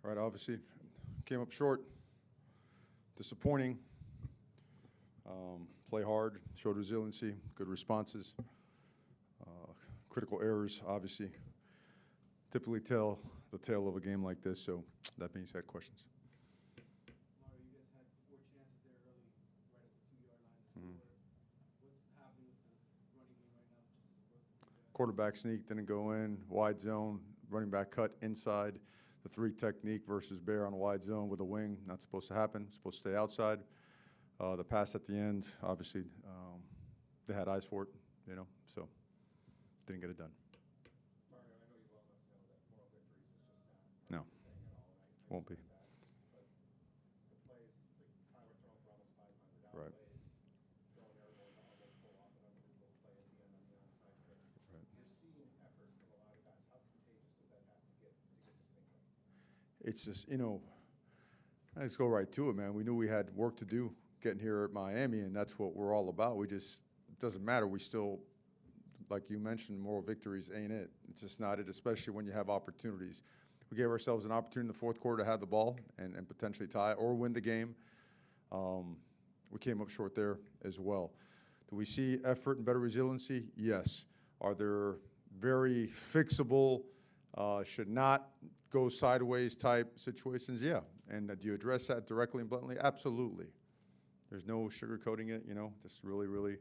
All right, obviously, came up short. Disappointing. Play hard, showed resiliency, good responses. Critical errors, obviously, typically tell the tale of a game like this. So that being said, questions. Mario, you guys had 4 chances there early, right at the 2-yard line to score. What's happening with the running game right now? Just as work. Quarterback sneak didn't go in, wide zone, running back cut inside. The 3 technique versus bear on a wide zone with a wing, not supposed to happen, supposed to stay outside. The pass at the end, obviously, they had eyes for it, so didn't get it done. Mario, I know you well enough to know that moral victories is just not No. a thing at all, right? Won't be. But the plays, like Tyler throwing for almost 500 out Right. plays, throwing air ball to almost pull off an unbelievable play at the end on the onside kick. Right. You're seeing effort from a lot of guys. How contagious does that have to get this thing going? It's just, let's go right to it, man. We knew we had work to do getting here at Miami, and that's what we're all about. It doesn't matter. We still, like you mentioned, moral victories ain't it. It's just not it, especially when you have opportunities. We gave ourselves an opportunity in the fourth quarter to have the ball and potentially tie or win the game. We came up short there as well. Do we see effort and better resiliency? Yes. Are there very fixable, should not go sideways type situations? Yeah. And do you address that directly and bluntly? Absolutely. There's no sugarcoating it, just really, really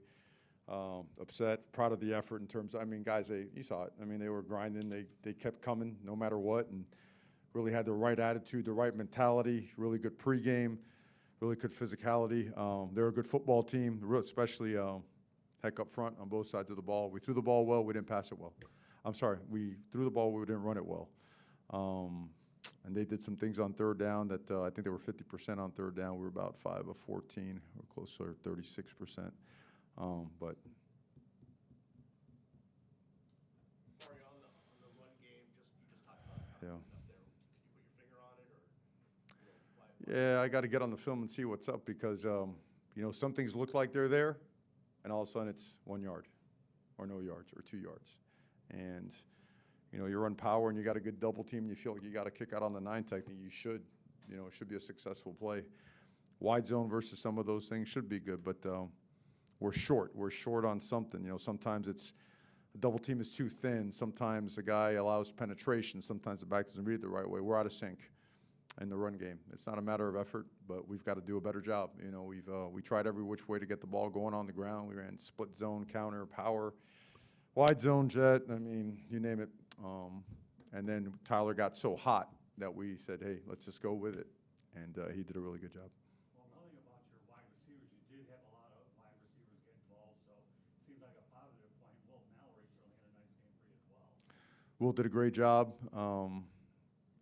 upset, proud of the effort in terms of, guys, you saw it. They were grinding. They kept coming no matter what and really had the right attitude, the right mentality, really good pregame, really good physicality. They're a good football team, especially heck up front on both sides of the ball. We threw the ball well. We didn't pass it well. I'm sorry. We threw the ball. We didn't run it well. And they did some things on third down that I think they were 50% on third down. We were about 5 of 14, or closer to 36%. But Mario, on the run game, you just talked about how Yeah. up there. Can you put your finger on it, or yeah, I got to get on the film and see what's up because some things look like they're there, and all of a sudden it's 1 yard, or no yards, or 2 yards, and you run power and you got a good double team and you feel like you got to kick out on the 9 technique, you should. It should be a successful play. Wide zone versus some of those things should be good, but we're short. We're short on something. Sometimes it's a double team is too thin. Sometimes the guy allows penetration. Sometimes the back doesn't read it the right way. We're out of sync in the run game. It's not a matter of effort, but we've got to do a better job. We tried every which way to get the ball going on the ground. We ran split zone, counter, power, wide zone, jet. You name it. And then Tyler got so hot that we said, hey, let's just go with it. And he did a really good job. Well, knowing about your wide receivers, you did have a lot of wide receivers get involved, so it seems like a positive point. Will Mallory certainly had a nice game for you as well. Will did a great job.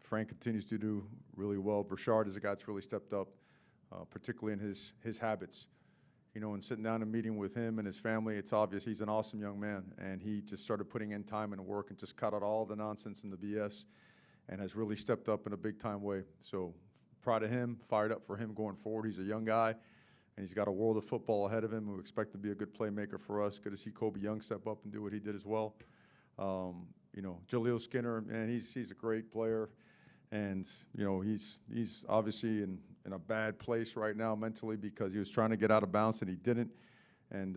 Frank continues to do really well. Burchard is a guy that's really stepped up, particularly in his habits. And sitting down and meeting with him and his family, it's obvious he's an awesome young man. And he just started putting in time and work and just cut out all the nonsense and the BS and has really stepped up in a big-time way. So proud of him, fired up for him going forward. He's a young guy, and he's got a world of football ahead of him. We expect to be a good playmaker for us. Good to see Kobe Young step up and do what he did as well. Jaleel Skinner, man, he's a great player. And, he's obviously in a bad place right now mentally because he was trying to get out of bounds and he didn't. And,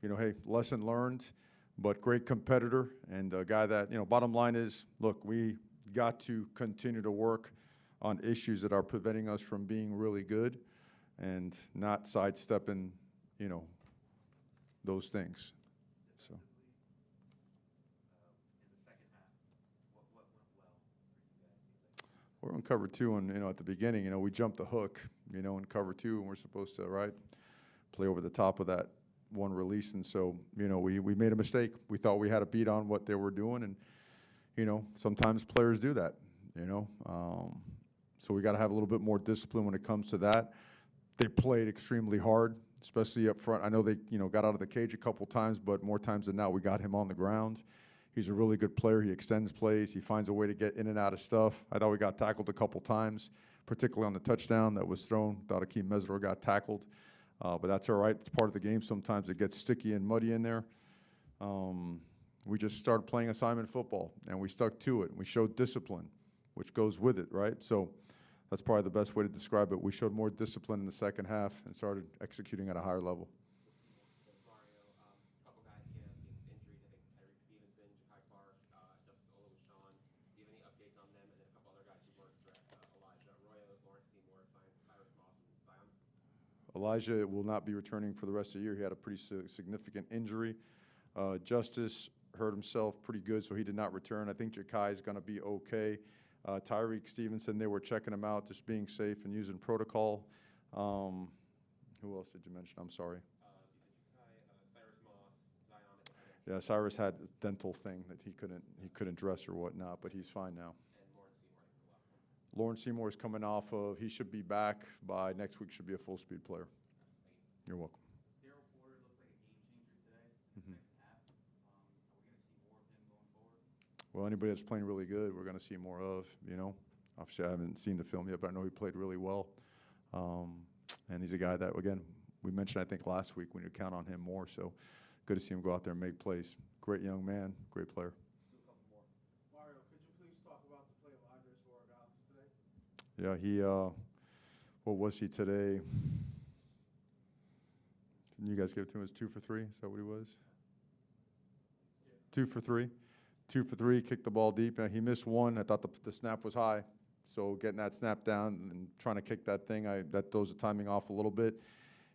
hey, lesson learned, but great competitor and a guy that, bottom line is, look, we got to continue to work on issues that are preventing us from being really good and not sidestepping, those things. So. in the second half, what went well for you guys? We're in cover 2, and at the beginning, we jumped the hook, in cover 2, and we're supposed to play over the top of that one release, and so we made a mistake. We thought we had a beat on what they were doing, and sometimes players do that, so we got to have a little bit more discipline when it comes to that. They played extremely hard, especially up front. I know they got out of the cage a couple times, but more times than not, we got him on the ground. He's a really good player. He extends plays. He finds a way to get in and out of stuff. I thought we got tackled a couple times, particularly on the touchdown that was thrown. Thought Akeem Mesro got tackled, but that's all right. It's part of the game. Sometimes it gets sticky and muddy in there. We just started playing assignment football, and we stuck to it. We showed discipline. which goes with it, right? So that's probably the best way to describe it. We showed more discipline in the second half and started executing at a higher level. Mario, a couple guys came out with injuries. I think Tyreek Stevenson, Ja'Kai Park, Justice Olo with Sean. Do you have any updates on them? And then a couple other guys who weren't addressed, Elijah Arroyo, Lawrence Seymour, Cyrus Moss, and Zion. Elijah will not be returning for the rest of the year. He had a pretty significant injury. Justice hurt himself pretty good, so he did not return. I think Ja'Kai is going to be okay. Tyreek Stevenson, they were checking him out, just being safe and using protocol. Who else did you mention? I'm sorry. Cyrus Moss, Zion. Yeah, Cyrus had a dental thing that he couldn't dress or whatnot, but he's fine now. And Lawrence Seymour, I think the last one. Lauren Seymour is coming off of, he should be back by next week, should be a full speed player. You're welcome. Daryl Porter looked like a game changer today, Mhm. second half. Are we going to see more of him going forward? Well, anybody that's playing really good, we're going to see more of, you know. Obviously, I haven't seen the film yet, but I know he played really well. And he's a guy that, again, we mentioned, I think, last week, we need to count on him more. So good to see him go out there and make plays. Great young man, great player. So a couple more. Mario, could you please talk about the play of Andres Borregales today? Yeah, he, what was he today? Didn't you guys give it to him as 2 for 3? Is that what he was? 2 for 3. 2 for 3, kicked the ball deep. He missed one. I thought the snap was high. So getting that snap down and trying to kick that thing, that throws the timing off a little bit.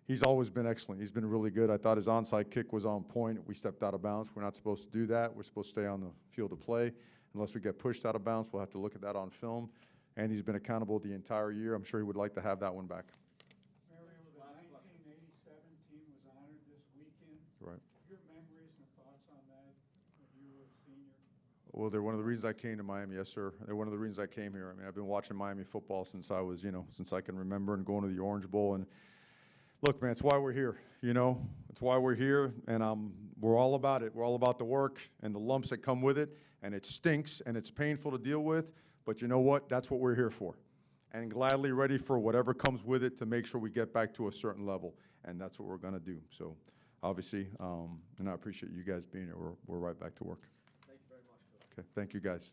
He's always been excellent. He's been really good. I thought his onside kick was on point. We stepped out of bounds. We're not supposed to do that. We're supposed to stay on the field of play. Unless we get pushed out of bounds, we'll have to look at that on film. And he's been accountable the entire year. I'm sure he would like to have that one back. Mario, the 1987 team was honored this weekend. Right. Your memories and thoughts on that when you were a senior? Well, they're one of the reasons I came to Miami, yes, sir. They're one of the reasons I came here. I mean, I've been watching Miami football since I was, since I can remember, and going to the Orange Bowl. And look, man, it's why we're here, It's why we're here, and we're all about it. We're all about the work and the lumps that come with it, and it stinks, and it's painful to deal with, but you know what? That's what we're here for. And gladly ready for whatever comes with it to make sure we get back to a certain level, and that's what we're going to do. So, obviously, and I appreciate you guys being here. We're right back to work. Thank you very much, Coach. Okay, thank you, guys.